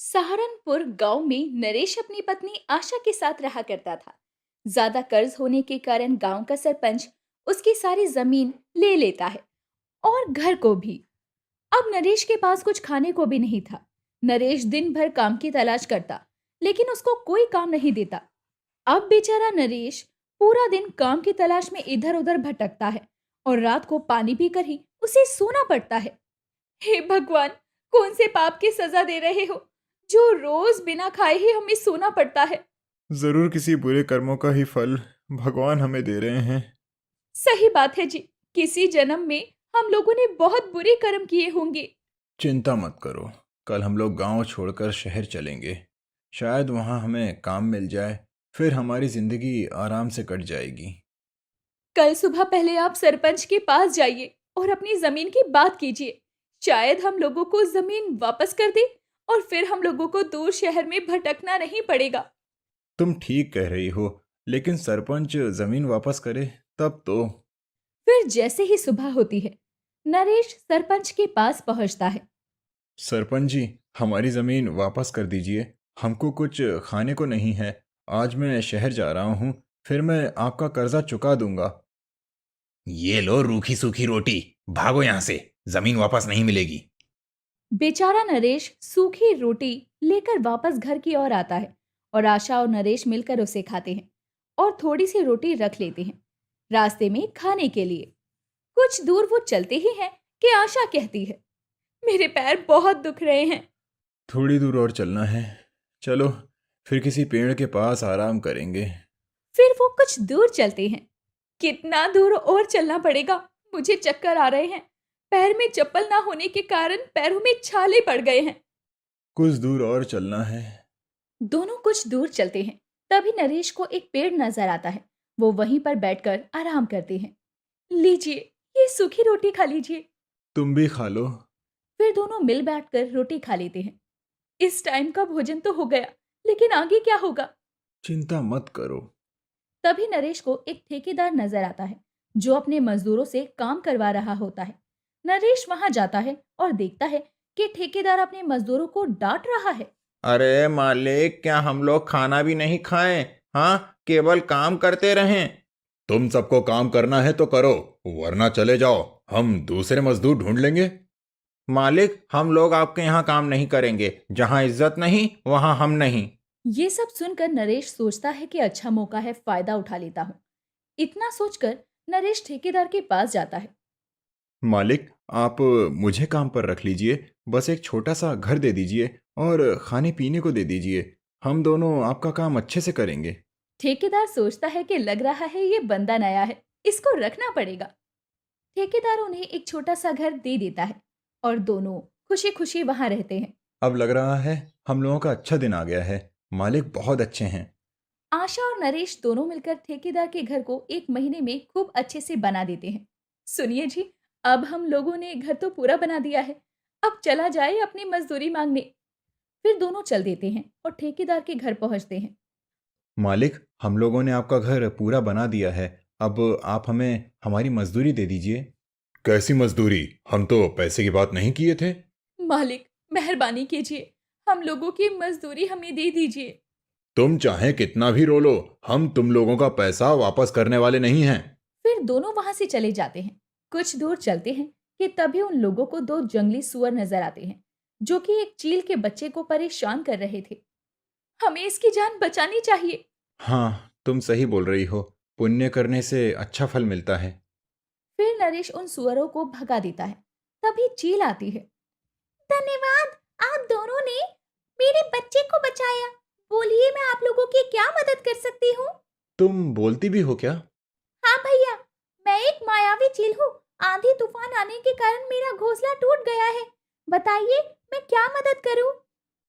सहारनपुर गांव में नरेश अपनी पत्नी आशा के साथ रहा करता था। ज्यादा कर्ज होने के कारण गांव का सरपंच उसकी सारी जमीन ले लेता है और घर को भी। अब नरेश के पास कुछ खाने को भी नहीं था। नरेश दिन भर काम की तलाश करता, लेकिन उसको कोई काम नहीं देता। अब बेचारा नरेश पूरा दिन काम की तलाश में इधर उधर भटकता है और रात को पानी पीकर ही उसे सोना पड़ता है। हे भगवान, कौन से पाप की सजा दे रहे हो जो रोज बिना खाए ही हमें सोना पड़ता है। जरूर किसी बुरे कर्मों का ही फल भगवान हमें दे रहे हैं। सही बात है जी। किसी जन्म में हम लोगों ने बहुत बुरे कर्म किए होंगे। चिंता मत करो, कल हम लोग गांव छोड़कर शहर चलेंगे। शायद वहां हमें काम मिल जाए, फिर हमारी जिंदगी आराम से कट जाएगी। कल सुबह पहले आप सरपंच के पास जाइए और अपनी जमीन की बात कीजिए। शायद हम लोगों को जमीन वापस कर दे और फिर हम लोगों को दूर शहर में भटकना नहीं पड़ेगा। तुम ठीक कह रही हो, लेकिन सरपंच जमीन वापस करे तब तो। फिर जैसे ही सुबह होती है, नरेश सरपंच के पास पहुंचता है। सरपंच जी, हमारी जमीन वापस कर दीजिए। हमको कुछ खाने को नहीं है। आज मैं शहर जा रहा हूँ, फिर मैं आपका कर्जा चुका दूंगा। ये लो रूखी सूखी रोटी। भागो यहां से, जमीन वापस नहीं मिलेगी। बेचारा नरेश सूखी रोटी लेकर वापस घर की ओर आता है और आशा और नरेश मिलकर उसे खाते हैं और थोड़ी सी रोटी रख लेते हैं रास्ते में खाने के लिए। कुछ दूर वो चलते ही हैं कि आशा कहती है, मेरे पैर बहुत दुख रहे हैं। थोड़ी दूर और चलना है। चलो, फिर किसी पेड़ के पास आराम करेंगे। फिर वो कुछ दूर चलते हैं। कितना दूर और चलना पड़ेगा? मुझे चक्कर आ रहे हैं। पैर में चप्पल ना होने के कारण पैरों में छाले पड़ गए हैं। कुछ दूर और चलना है। दोनों कुछ दूर चलते हैं। तभी नरेश को एक पेड़ नजर आता है। वो वहीं पर बैठकर आराम करते हैं। लीजिए, ये सूखी रोटी खा लीजिए। तुम भी खा लो। फिर दोनों मिल बैठकर रोटी खा लेते हैं। इस टाइम का भोजन तो हो गया, लेकिन आगे क्या होगा? चिंता मत करो। तभी नरेश को एक ठेकेदार नजर आता है जो अपने मजदूरों से काम करवा रहा होता है। नरेश वहां जाता है और देखता है कि ठेकेदार अपने मजदूरों को डांट रहा है। अरे मालिक, क्या हम लोग खाना भी नहीं खाएं? हाँ, केवल काम करते रहें। तुम सबको काम करना है तो करो, वरना चले जाओ। हम दूसरे मजदूर ढूंढ लेंगे। मालिक, हम लोग आपके यहाँ काम नहीं करेंगे। जहाँ इज्जत नहीं वहाँ हम नहीं। ये सब सुनकर नरेश सोचता है कि अच्छा मौका है, फायदा उठा लेता हूँ। इतना सोचकर नरेश ठेकेदार के पास जाता है। मालिक, आप मुझे काम पर रख लीजिए। बस एक छोटा सा घर दे दीजिए और खाने पीने को दे दीजिए। हम दोनों आपका काम अच्छे से करेंगे। ठेकेदार सोचता है कि लग रहा है ये बंदा नया है, इसको रखना पड़ेगा। ठेकेदार उन्हें एक छोटा सा घर दे देता है और दोनों खुशी खुशी वहां रहते हैं। अब लग रहा है हम लोगों का अच्छा दिन आ गया है। मालिक बहुत अच्छे हैं। आशा और नरेश दोनों मिलकर ठेकेदार के घर को एक महीने में खूब अच्छे से बना देते हैं। सुनिए जी, अब हम लोगों ने घर तो पूरा बना दिया है। अब चला जाए अपनी मजदूरी मांगने। फिर दोनों चल देते हैं और ठेकेदार के घर पहुंचते हैं। मालिक, हम लोगों ने आपका घर पूरा बना दिया है। अब आप हमें हमारी मजदूरी दे दीजिए। कैसी मजदूरी? हम तो पैसे की बात नहीं किए थे। मालिक, मेहरबानी कीजिए, हम लोगों की मजदूरी हमें दे दीजिए। तुम चाहे कितना भी रो लो, हम तुम लोगों का पैसा वापस करने वाले नहीं हैं। फिर दोनों वहां से चले जाते हैं। कुछ दूर चलते हैं कि तभी उन लोगों को दो जंगली सुअर नजर आते हैं जो कि एक चील के बच्चे को परेशान कर रहे थे। हमें इसकी जान बचानी चाहिए। हाँ, तुम सही बोल रही हो। पुण्य करने से अच्छा फल मिलता है। फिर नरेश उन सुअरों को भगा देता है। तभी चील आती है। धन्यवाद, आप दोनों ने मेरे बच्चे को बचाया। बोलिए, मैं आप लोगों की क्या मदद कर सकती हूँ? तुम बोलती भी हो क्या? हाँ भैया, मैं एक मायावी चील हूँ। आंधी तूफान आने के कारण मेरा घोंसला टूट गया है। बताइए, मैं क्या मदद करूँ?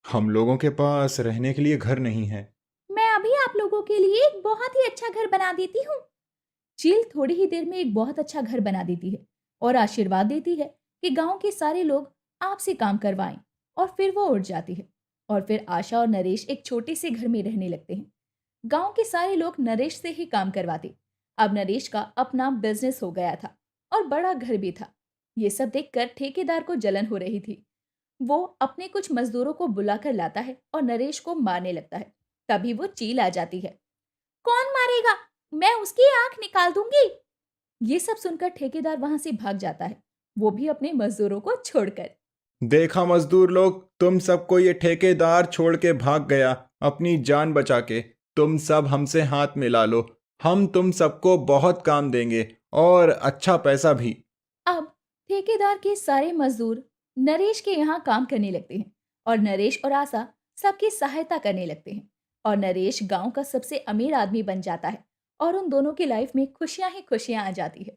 हम लोगों के पास रहने के लिए घर नहीं है। मैं अभी आप लोगों के लिए एक बहुत ही अच्छा घर बना देती हूँ। चील थोड़ी ही देर में एक बहुत अच्छा घर बना देती है और आशीर्वाद देती है कि गांव के सारे लोग आपसे काम करवाएं। और फिर वो उड़ जाती है और फिर आशा और नरेश एक छोटे से घर में रहने लगते हैं। गांव के सारे लोग नरेश से ही काम करवाते। अब नरेश का अपना बिजनेस हो गया था और बड़ा घर भी था। ये सब देखकर ठेकेदार को जलन हो रही थी। वो अपने कुछ मजदूरों को बुलाकर लाता है और नरेश को मारने लगता है। तभी वो चील आ जाती है, कौन मारेगा? मैं उसकी आंख निकाल दूंगी। ये सब सुनकर ठेकेदार वहां से भाग जाता है, वो भी अपने मजदूरों को छोड़कर। देखा मजदूर लोग, तुम सबको ये ठेकेदार छोड़ के भाग गया अपनी जान बचा के। तुम सब हमसे हाथ मिला लो, हम तुम सबको बहुत काम देंगे और अच्छा पैसा भी। अब ठेकेदार के सारे मजदूर नरेश के यहाँ काम करने लगते हैं और नरेश और आशा सबकी सहायता करने लगते हैं और नरेश गांव का सबसे अमीर आदमी बन जाता है और उन दोनों की लाइफ में खुशियां ही खुशियां आ जाती है।